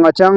ngachang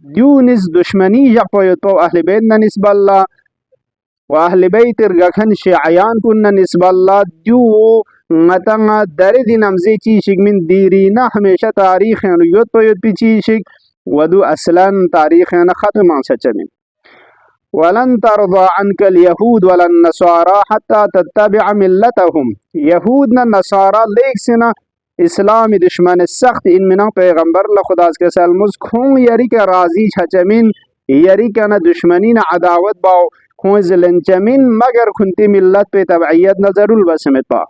ديونس دشمني يقويت بو أهل بيتنا نسبة الله وأهل بيت رغخن شيعيان كنا نسبة الله ديو متنا درد نمزي چيشك من ديرينا هميشة تاريخ يوت بو يوت بي چيشك ودو أصلا تاريخ ختم عن شچمين ولن ترضى عنك اليهود ولا النصارى حتى تتبع ملتهم يهودنا النصارى ليكسنا اسلام دشمن سخت ان من پیغمبر لخدا کے سلمز کھون یری کے راضی چھچمین یری کے نہ دشمنین عداوت باو کھون زلنچمین مگر کھنتی ملت پہ تبعیت نظر البسمت پا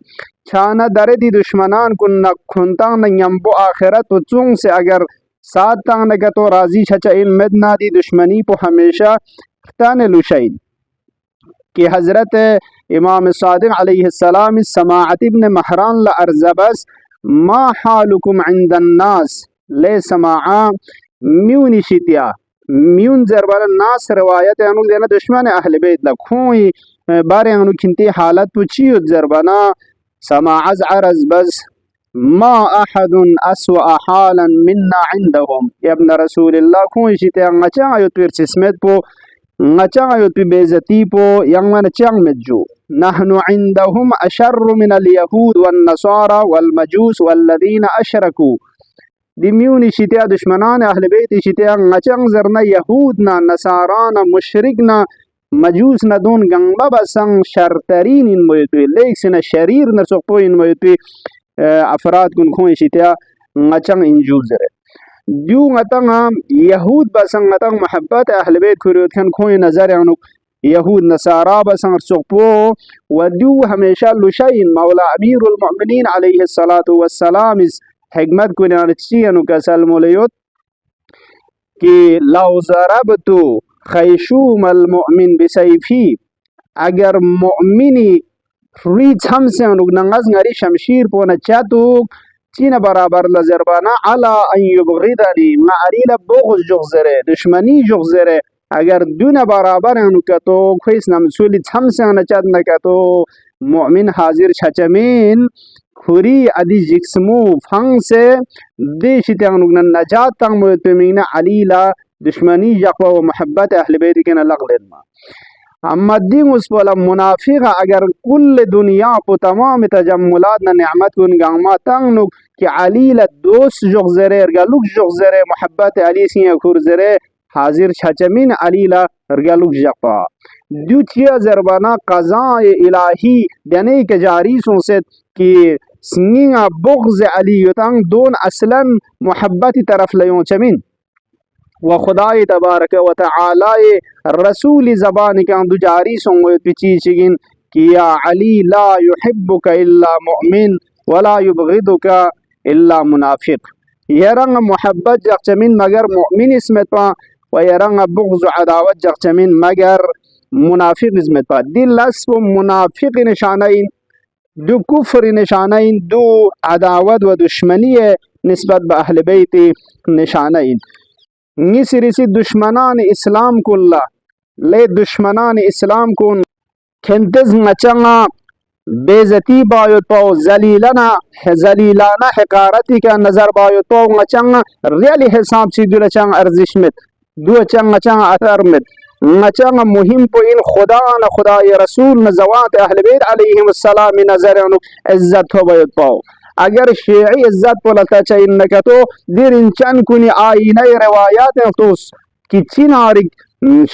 چھانا دردی دشمنان کن کھنتا نمبو آخرت و چون سے اگر ساتھ تانگ تو راضی چھچا علمت نہ دی دشمنی پو ہمیشہ تان لشید کہ حضرت امام صادق علیہ السلام سماعت ابن مہران لأرزبس ما حالكم عند الناس ليس معا ميون شتيا ميون زربان الناس روايات انو دینا دشمن اهل بیت لکھوئی بارے انو کنتی حالت پوچھیو زربانا سماعز عرز بس ما احد اسوأ حالا منا عندهم يا ابن رسول الله کھوئی شتیا ngacang ayot persismet po ngacang ayot pi bezati po yang mana chang medju نحن عندهم أشر من اليهود والنصارى والمجوس والذين أشركوا دميوني شتيا دشمنان أهل بيت شتيا نچنگ زرنا يهودنا نصارانا مشركنا مجوسنا دون گنبا بسن شرطرين ان مويتوي ليكسنا شرير نرسوقو ان مويتوي افراد كن خوي شتيا نچنگ انجوزر ديو نتنگ يهود بسن نتنگ محبت أهل بيت كريوت كن خوي نظر عنو يهود نصارى بسن سوقو ودو ہمیشہ لشین مولا امیر المؤمنین علیہ الصلاة والسلام اس حکمت کو نارچینو کا سلمولیوت کہ لو ضربتو خیشوم المؤمن بسیفی اگر مؤمنی ریچ ہم سے نغز نگری شمشیر پونا چاتو چین برابر لزربانا علا ان یبغضنی معریل بغض جغزره دشمنی جغزره اگر دون برابر انو کتو خویس نمسولی چھم سے نچاد نکتو مؤمن حاضر چھچمین خوری ادی جکسمو فنگ سے دیشی تنگنو نجات تنگ مویتمین علیلا دشمنی جقوہ و محبت اہل بیت کے لغلن ما اما دین اس پولا منافق اگر کل دنیا پو تمام تجملات نعمت کن گاما تنگنو کہ علیلا دوست جغزرے ارگلوک جغزرے محبت علی سی اکھرزرے حاضر چھچمین علیلا رگلوک جقا دو چیا زربانا قضاء الہی دینے کے جاری سنسد کہ سنگین بغض علیتان دون اصلا محبت طرف لیون چمین و خدای تبارک و تعالی رسول زبان کے اندو جاری سنوید پچی چگین کہ یا علی لا يحبک الا مؤمن ولا يبغضک الا منافق یہ رنگ محبت جقچمین مگر مؤمن اسمت پا و يرنگ بغض و عداوت جقچمین مگر منافق اسمت پا دل لسب منافق نشانین دو کفر نشانین دو عداوت و دشمنی نسبت با اہل بیت نشانین نسری سی دشمنان اسلام کلا لے دشمنان اسلام کن کھنتز نچنگا بیزتی بایوت پاو زلیلانا حقارتی کا نظر بایوت پاو نچنگا ریالی حساب سی دو نچنگ ارزش مت دو چنگ چنگ اثر مت نچنگ مهم پو این خدا نا خدای رسول نزوات اہل بیت علیہم السلام نظر انو عزت ہو بیت پاو اگر شیعی عزت پو لتا چاہین نکتو دیر انچن کنی آئینہ روایات افتوس کی چین آرک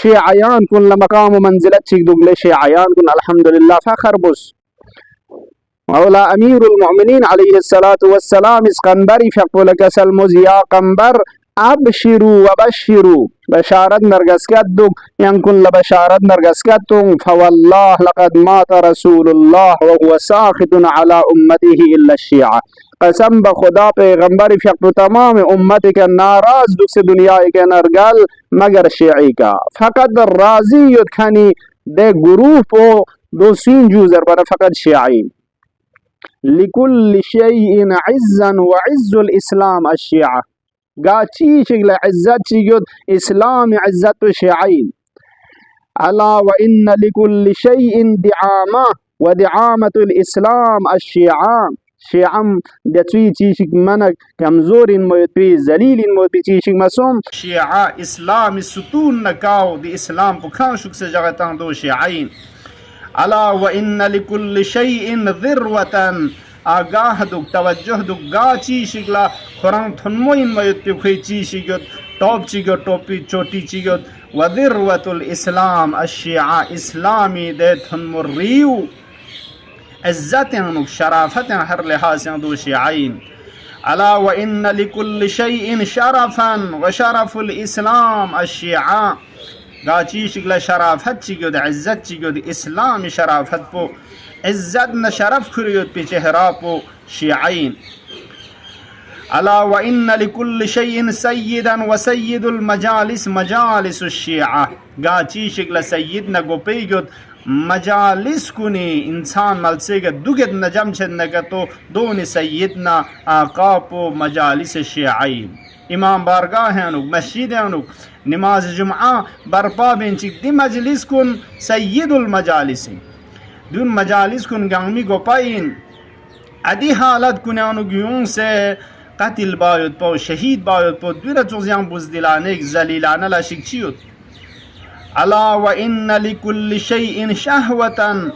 شیعیان کن لمقام و منزلت چک دگلے شیعیان کن الحمدللہ فخر بس مولا امیر المؤمنین علیہ الصلاة والسلام اس قنبری فقو لکا سلمز یا قنبر ابشروا وبشروا بشارت نرگسکتو ينكن لبشارت نرگسکتو فوالله لقد مات رسول الله وهو ساخط على امته الا الشيعة قسم بخدا پیغمبر فقط تمام امت کے ناراض دکھ سے دنیا کے نرگل مگر شیعی کا فقط راضی یدکھنی دے گروہ پو دو سین جوزر پر فقط شیعی لكل شيء عزا وعز الاسلام الشيعة گاچی شکل عزت چیگود اسلام عزت شیعین الا وان لكل شيء دعامة ودعامة الاسلام الشيعة شيعم دتوي تيشك منك كمزور موتوي ذليل موتوي تيشك مسوم شيعة إسلام ستون نكاو دي إسلام بكان شك سجغتان دو شيعين ألا وإن لكل شيء ذروة آگاه دوک توجه دوک گا چی شکلا قرآن تنموین مویت خوی چی شکت توپ چیگت توپی چوٹی چیگت و ذروة الاسلام الشیعة اسلامی ده تنمو ریو عزت انوک شرافت هر لحاظ دو شیعین الا وإن لكل شيء شرفا وشرف الاسلام الشیعة گا چی شکلا شرافت چیگت عزت چیگت اسلام شرافت پو عزت نه شرف کریوت پی چهرا پو شیعین الا وإن لكل شيء سيدا وسيد المجالس مجالس الشيعة گا چی شکل سید نگو پیگد مجالس کنی انسان ملسیگد دوگد نجم چد نگتو دون سیدنا آقا پو مجالس شیعین امام بارگاہ انوک مسجد انوک نماز جمعہ برپا بینچک دی مجلس کن سید المجالس دون مجالس کن گنگمی گوپاین ادی حالت کنیانو گیون سے قتل باید پا شهید باید پا دویر چوزیان بزدلانه زلیلانه لشک چیود الا و ان لكل شيء شهوة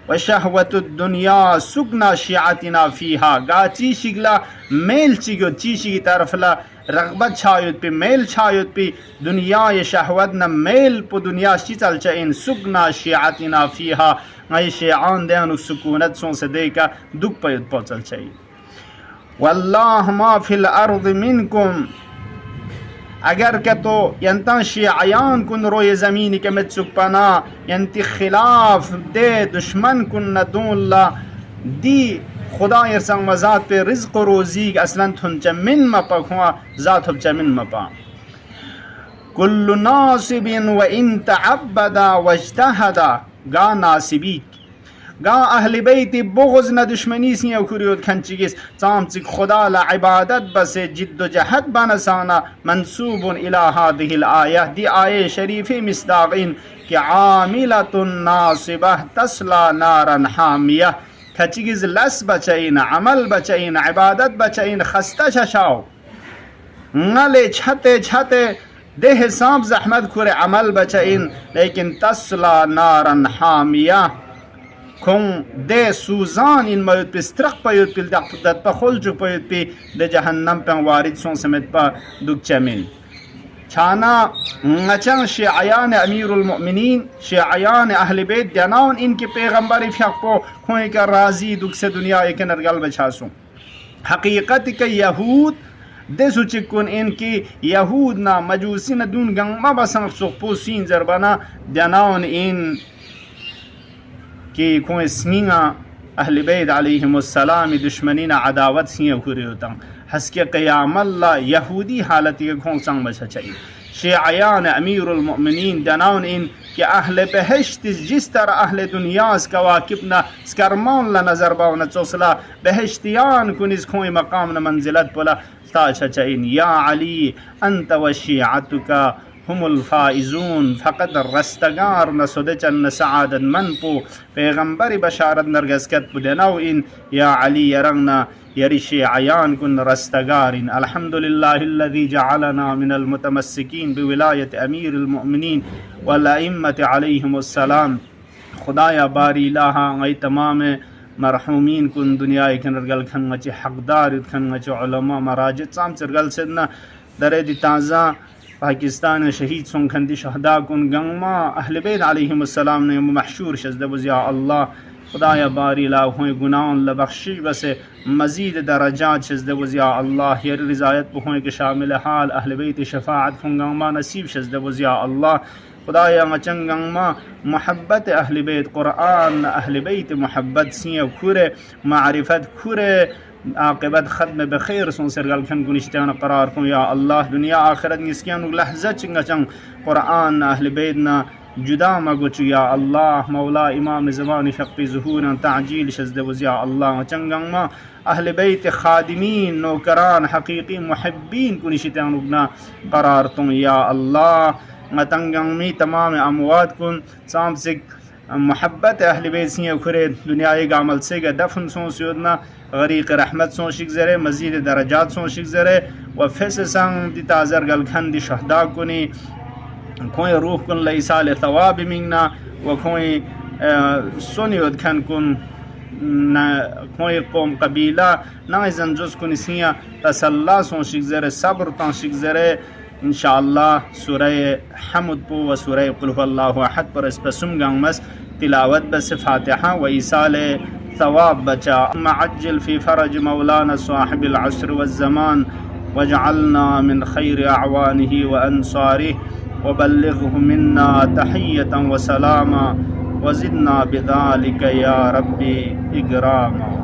و شهوة الدنیا سکنا شیعتنا فیها گا چی شکلا میل چیگود چی شکی طرف لا رغبت چھایود پی میل چھایود پی دنیا شهوتنا میل پو دنیا چی چل چاین سکنا شیعتنا فیها غی شیعان دیانو سکونت سون سے دے کا دک پید پو چل چاین والله ما فی الارض منکم اگر که تو ینتان شیعیان کن روی زمینی که متسک پنا ینتی خلاف دے دشمن کن ندون اللہ دی خدا ارسان وزاد پہ رزق و روزی اصلا تھن چمن مپا کھوا ذات ہب چمن مپا کل ناصب و ان تعبدا واجتهدا گا ناصبی گا اهل بیت بغض نه دشمنی سی او کریود کنچیگیس چامچک خدا لا عبادت بس جد و جهد بنسانا منسوب الى هذه الايه دی آیه شریف مصداقین کہ عاملۃ ناصبہ تصلا نارا حامیہ کچیگیز لس بچین عمل بچین عبادت بچین خسته ششاو نلے چھتے چھتے دے حساب زحمت کھرے عمل بچین لیکن تصلا نارا حامیہ کن دے سوزان این موید پی استرق پاید پی دت پا خلجو پاید پی دے جہنم پا وارد سون سمت پا دک چمین چھانا نچن شیعیان امیر المؤمنین شیعیان اہل بیت دیناون ان کی پیغمبری فیق پو کھوئے کا راضی دک سے دنیا ایک نرگل بچھاسوں حقیقت کے یہود دے سو چکن ان کی یہود نا مجوسی نا دون گنگ ما بسنگ سوک پو سین زربانا دیناون ان کہ کوئی سنینا اہل بیت علیہم السلام دشمنین عداوت سین کھوری ہوتا حس کے قیام اللہ یہودی حالت کے کھون سنگ بچا چاہیے شیعیان امیر المؤمنین دناون ان کہ اہل بہشت جس طرح اہل دنیا اس کواکبنا سکرمان لنظر باونا چوسلا بہشتیان کنیز کھوئی مقام منزلت پولا تاشا چاہین یا علی انت و شیعتکا هم الفائزون فقط رستگار نسوده چن سعادت من پو پیغمبر بشارت نرگزکت بدنو این یا علی یرغنا یری شیعیان کن رستگارین الحمدللہ الذي جعلنا من المتمسکین بولایت امیر المؤمنین والائمت علیہم السلام خدایا باری الہا غی تمام مرحومین کن دنیا کنرگل کھنگچی حقدار کھنگچی علماء مراجد سام چرگل سدنا در دی تازہ پاکستان شہید سنکھندی شہداء کن گنگما اہل بیت علیہم السلام نے محشور شزد بزیا اللہ خدایا باری لا ہوئے گناہوں لبخشی بسے مزید درجات شزد بزیا اللہ یر رضایت بہوئے کے شامل حال اہل بیت شفاعت کن گنگما نصیب شزد بزیا اللہ خدایا مچن گنگما محبت اہل بیت قرآن اہل بیت محبت سین کھورے معرفت کھورے عاقبت ختم بخیر سون سرگل کھن گنشتیان قرار کن یا اللہ دنیا آخرت نسکیان لحظہ چنگا چنگ قرآن اہل بیدنا جدا مگوچ یا اللہ مولا امام زمان فقی ظہورا تعجیل شزد وز یا اللہ چنگنگ ما اہل بیت خادمین نوکران حقیقی محبین کنشتیان اگنا قرار کن یا اللہ متنگنگ می تمام اموات کن سامسک محبت اهل بیت سیه کره دنیای گامل سیگه دفن سون سیودنا غریق رحمت سون شک زره مزید درجات سون شک زره و فس سان دی تازر گل کن دی شهدا کنی کوئی روح کن لیسال ثواب مینگنا و کوئی سونیود کن کن کوئی قوم قبیله نایزن جز کنی سیه تسلا سون شک زره صبر تان شک زره انشاءالله سوره حمد بو و سوره قل هو الله احد پر اس پسم گنگمس تلاوت بس فاتحه و ایصال ثواب بچا معجل في فرج مولانا صاحب العصر والزمان واجعلنا من خير اعوانه وانصاره وبلغه منا تحيه وسلاما وزدنا بذلك يا ربي اكراما.